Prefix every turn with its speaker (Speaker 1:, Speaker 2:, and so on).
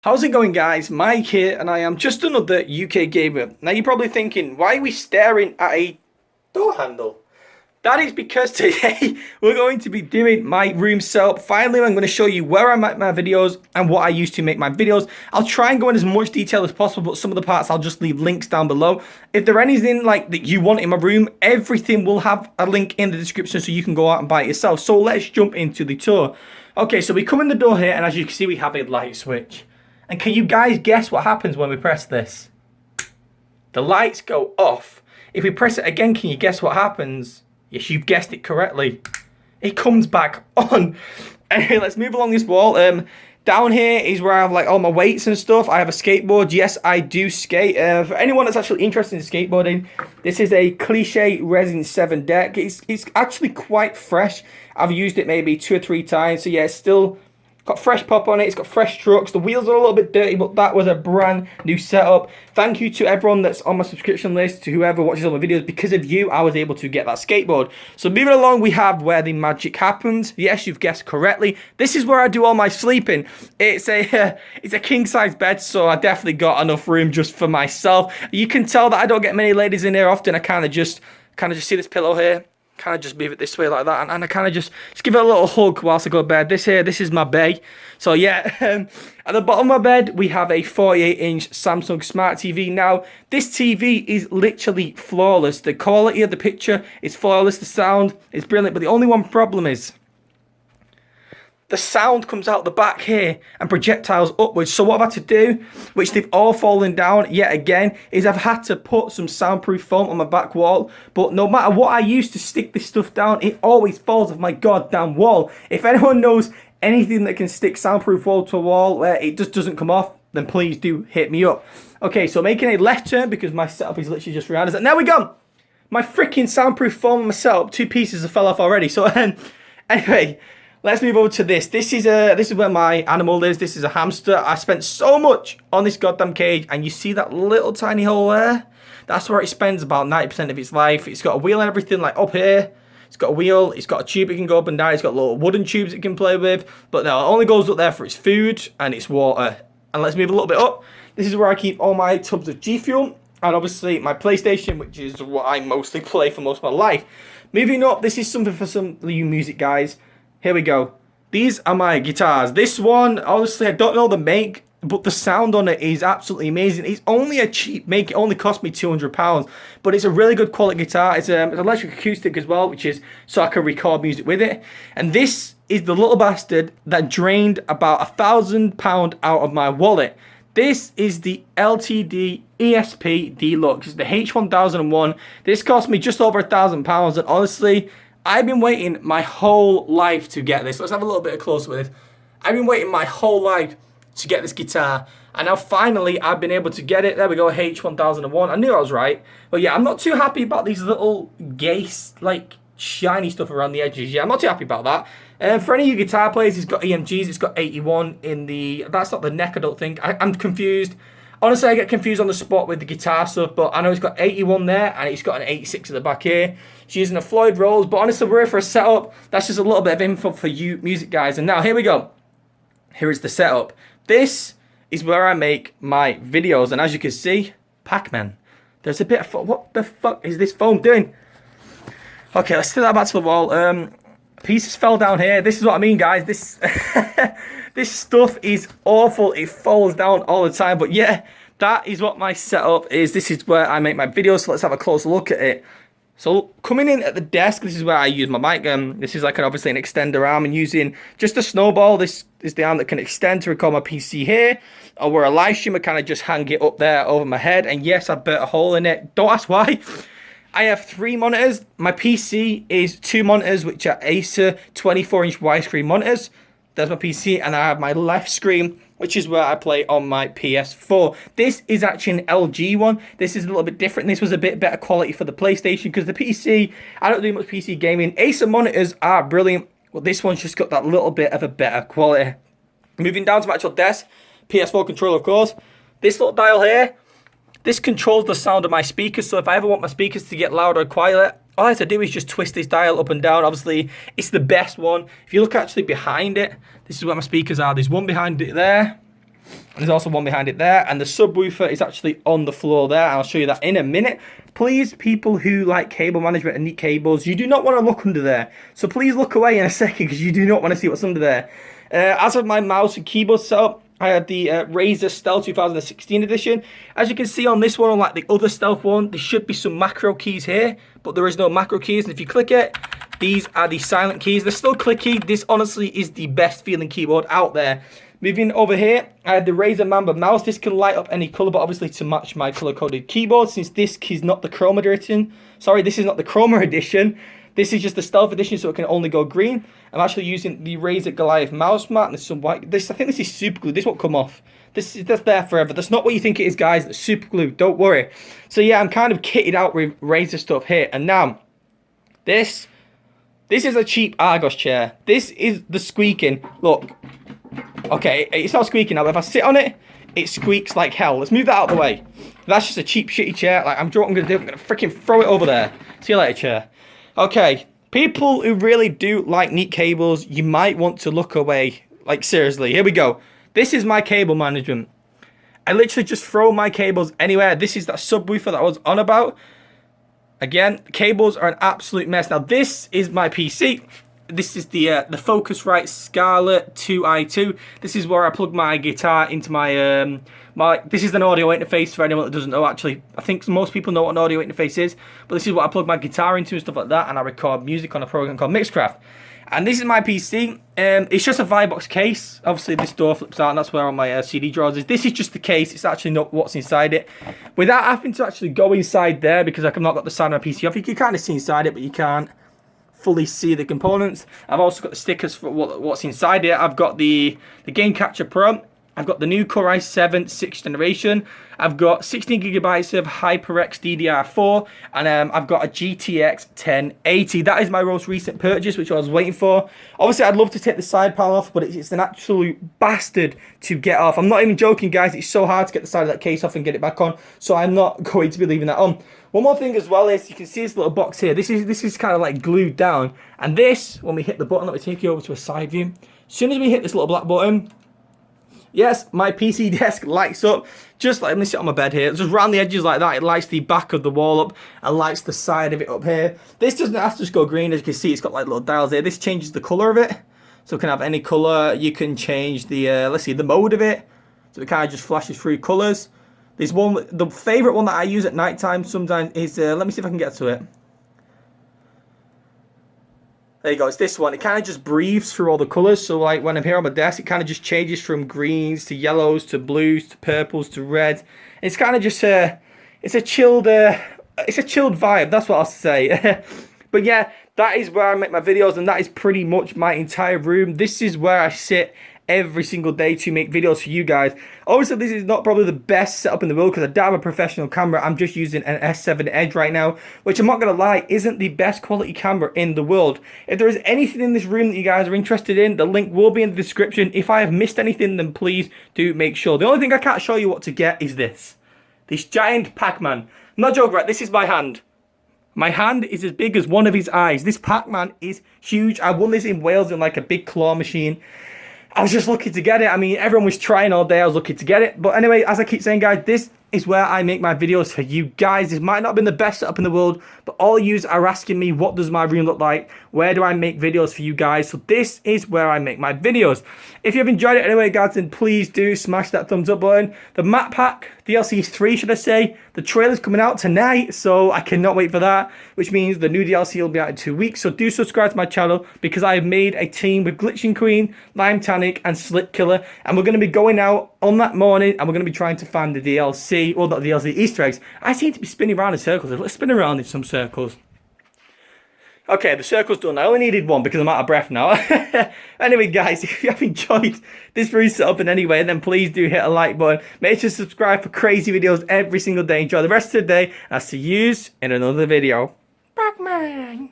Speaker 1: How's it going, guys? Mike here, and I am just another UK gamer. Now, you're probably thinking, why are we staring at a door handle? That is because today we're going to be doing my room setup. Finally, I'm going to show you where I make my videos and what I use to make my videos. I'll try and go in as much detail as possible, but some of the parts I'll just leave links down below. If there anything like that you want in my room, everything will have a link in the description so you can go out and buy it yourself. So let's jump into the tour. Okay, so we come in the door here, and as you can see, we have a light switch. And can you guys guess what happens when we press this? The lights go off. If we press it again, can you guess what happens? Yes, you've guessed it correctly. It comes back on. Anyway, let's move along this wall. Down here is where I have like all my weights and stuff. I have a skateboard. Yes, I do skate. For anyone that's actually interested in skateboarding, this is a Cliche Resin 7 deck. It's actually quite fresh. I've used it maybe 2 or 3 times. So yeah, it's still got fresh pop on it. It's got fresh trucks. The wheels are a little bit dirty, but that was a brand new setup. Thank you to everyone that's on my subscription list, to whoever watches all my videos. Because of you, I was able to get that skateboard. So moving along, we have where the magic happens. Yes, you've guessed correctly. This is where I do all my sleeping. It's a king size bed, so I definitely got enough room just for myself. You can tell that I don't get many ladies in here often. I kind of just see this pillow here. Kind of just move it this way like that, and I kind of just give it a little hug whilst I go to bed. This is my bay. So yeah, at the bottom of my bed we have a 48-inch Samsung Smart TV. Now this TV is literally flawless. The quality of the picture is flawless. The sound is brilliant, but the only one problem is the sound comes out the back here and projectiles upwards. So what I've had to do, which they've all fallen down yet again, is I've had to put some soundproof foam on my back wall. But no matter what I use to stick this stuff down, it always falls off my goddamn wall. If anyone knows anything that can stick soundproof wall to a wall where it just doesn't come off, then please do hit me up. Okay, so making a left turn because my setup is literally just around us. And there we go. My freaking soundproof foam on my setup, 2 pieces have fell off already. So anyway, let's move over to this. This is where my animal lives. This is a hamster. I spent so much on this goddamn cage, and you see that little tiny hole there? That's where it spends about 90% of its life. It's got a wheel and everything, like up here. It's got a wheel. It's got a tube it can go up and down. It's got little wooden tubes it can play with. But no, it only goes up there for its food and its water. And let's move a little bit up. This is where I keep all my tubs of G Fuel. And obviously my PlayStation, which is what I mostly play for most of my life. Moving up, this is something for some of you music guys. Here we go. These are my guitars. This one, honestly, I don't know the make, but the sound on it is absolutely amazing. It's only a cheap make. It only cost me £200, but it's a really good quality guitar. It's an electric acoustic as well, which is so I can record music with it. And this is the little bastard that drained about £1,000 out of my wallet. This is the LTD ESP Deluxe. It's the H1001. This cost me just over £1,000, and honestly, I've been waiting my whole life to get this. Let's have a little bit of close with it. I've been waiting my whole life to get this guitar, and now finally I've been able to get it. There we go, H1001. I knew I was right. But yeah, I'm not too happy about these little like shiny stuff around the edges. Yeah, I'm not too happy about that. For any of you guitar players, it's got EMGs. It's got 81 in the... That's not the neck, I don't think. I'm confused. Honestly, I get confused on the spot with the guitar stuff, but I know it's got 81 there, and it's got an 86 at the back here. She's using a Floyd Rose, but honestly, we're here for a setup. That's just a little bit of info for you music guys. And now, here we go. Here is the setup. This is where I make my videos, and as you can see, Pac-Man. There's a bit of foam. What the fuck is this foam doing? Okay, let's throw that back to the wall. Pieces fell down here. This is what I mean, guys. This this stuff is awful. It falls down all the time. But yeah, that is what my setup is. This is where I make my videos. So let's have a close look at it. So coming in at the desk, this is where I use my mic. This is like obviously an extender arm, and using just a snowball. This is the arm that can extend to record my PC here. Or where a live stream, I kind of just hang it up there over my head. And yes, I burnt a hole in it. Don't ask why. I have 3 monitors. My PC is 2 monitors, which are Acer 24-inch widescreen monitors. There's my PC, and I have my left screen, which is where I play on my PS4. This is actually an LG one. This is a little bit different. This was a bit better quality for the PlayStation, because the PC, I don't do much PC gaming. Acer monitors are brilliant, but this one's just got that little bit of a better quality. Moving down to my actual desk, PS4 controller, of course. This little dial here, this controls the sound of my speakers. So if I ever want my speakers to get louder or quieter, all I have to do is just twist this dial up and down. Obviously, it's the best one. If you look actually behind it, this is where my speakers are. There's one behind it there. There's also one behind it there, and the subwoofer is actually on the floor there. I'll show you that in a minute. Please, people who like cable management and neat cables, you do not want to look under there. So please look away in a second, because you do not want to see what's under there. As of my mouse and keyboard setup, I had the Razer Stealth 2016 edition. As you can see on this one, unlike the other Stealth one, there should be some macro keys here, but there is no macro keys. And if you click it, these are the silent keys. They're still clicky. This honestly is the best feeling keyboard out there. Moving over here, I had the Razer Mamba mouse. This can light up any color, but obviously to match my color-coded keyboard, since this is not the Chroma edition. Sorry, this is not the Chroma edition. This is just the Stealth edition, so it can only go green. I'm actually using the Razer Goliath mouse mat, and there's some white. I think this is super glue. This won't come off. That's there forever. That's not what you think it is, guys. That's super glue. Don't worry. So yeah, I'm kind of kitted out with Razer stuff here. And now, this is a cheap Argos chair. This is the squeaking. Look. Okay, it's not squeaking now, but if I sit on it, it squeaks like hell. Let's move that out of the way. That's just a cheap, shitty chair. Like, what I'm going to do, I'm going to freaking throw it over there. See you later, chair. Okay, people who really do like neat cables, you might want to look away. Like, seriously, here we go. This is my cable management. I literally just throw my cables anywhere. This is that subwoofer that I was on about. Again, cables are an absolute mess. Now, this is my PC. This is the Focusrite Scarlett 2i2. This is where I plug my guitar into my this is an audio interface for anyone that doesn't know. Actually, I think most people know what an audio interface is, but this is what I plug my guitar into and stuff like that, and I record music on a program called Mixcraft. And this is my PC. It's just a Firebox case. Obviously, this door flips out, and that's where all my CD drawers is. This is just the case. It's actually not what's inside it. Without having to actually go inside there, because I've not got the side of my PC off, you can kind of see inside it, but you can't fully see the components. I've also got the stickers for what's inside it. I've got the Game Capture Pro. I've got the new Core i7 6th generation. I've got 16 gigabytes of HyperX DDR4, and I've got a GTX 1080. That is my most recent purchase, which I was waiting for. Obviously, I'd love to take the side panel off, but it's an absolute bastard to get off. I'm not even joking, guys. It's so hard to get the side of that case off and get it back on, so I'm not going to be leaving that on. One more thing as well is, you can see this little box here. This is kind of like glued down, and this, when we hit the button, let me take you over to a side view. As soon as we hit this little black button, yes, my PC desk lights up. Just like, let me sit on my bed here. Just around the edges like that, it lights the back of the wall up and lights the side of it up here. This doesn't have to just go green. As you can see, it's got like little dials here. This changes the color of it. So it can have any color. You can change the, let's see, the mode of it. So it kind of just flashes through colors. There's one, the favorite one that I use at nighttime sometimes is, let me see if I can get to it. There you go, it's this one. It kind of just breathes through all the colours. So like when I'm here on my desk, it kind of just changes from greens to yellows to blues to purples to red. It's kind of just it's a chilled vibe. That's what I'll say. But yeah, that is where I make my videos, and that is pretty much my entire room. This is where I sit every single day to make videos for you guys. Obviously, this is not probably the best setup in the world because I don't have a professional camera. I'm just using an S7 Edge right now, which I'm not going to lie, isn't the best quality camera in the world. If there is anything in this room that you guys are interested in, the link will be in the description. If I have missed anything, then please do make sure. The only thing I can't show you what to get is this giant Pac-Man. I'm not joking, right? This is my hand. My hand is as big as one of his eyes. This Pac-Man is huge. I won this in Wales in like a big claw machine. I was just lucky to get it. I mean, everyone was trying all day. I was lucky to get it. But anyway, as I keep saying, guys, this is where I make my videos for you guys. This might not have been the best setup in the world, but all yous are asking me, what does my room look like? Where do I make videos for you guys? So this is where I make my videos. If you've enjoyed it anyway, guys, then please do smash that thumbs up button. The map pack, DLC 3, should I say, the trailer's coming out tonight, so I cannot wait for that, which means the new DLC will be out in 2 weeks. So do subscribe to my channel, because I have made a team with Glitching Queen, Lime Tannic, and Slip Killer, and we're going to be going out on that morning, and we're going to be trying to find the DLC, well, not the DLC, Easter eggs. I seem to be spinning around in circles. Let's spin around in some circles. Okay, the circle's done. I only needed one because I'm out of breath now. Anyway, guys, if you have enjoyed this room setup in any way, then please do hit a like button. Make sure to subscribe for crazy videos every single day. Enjoy the rest of the day. I'll see you in another video. Pac-Man!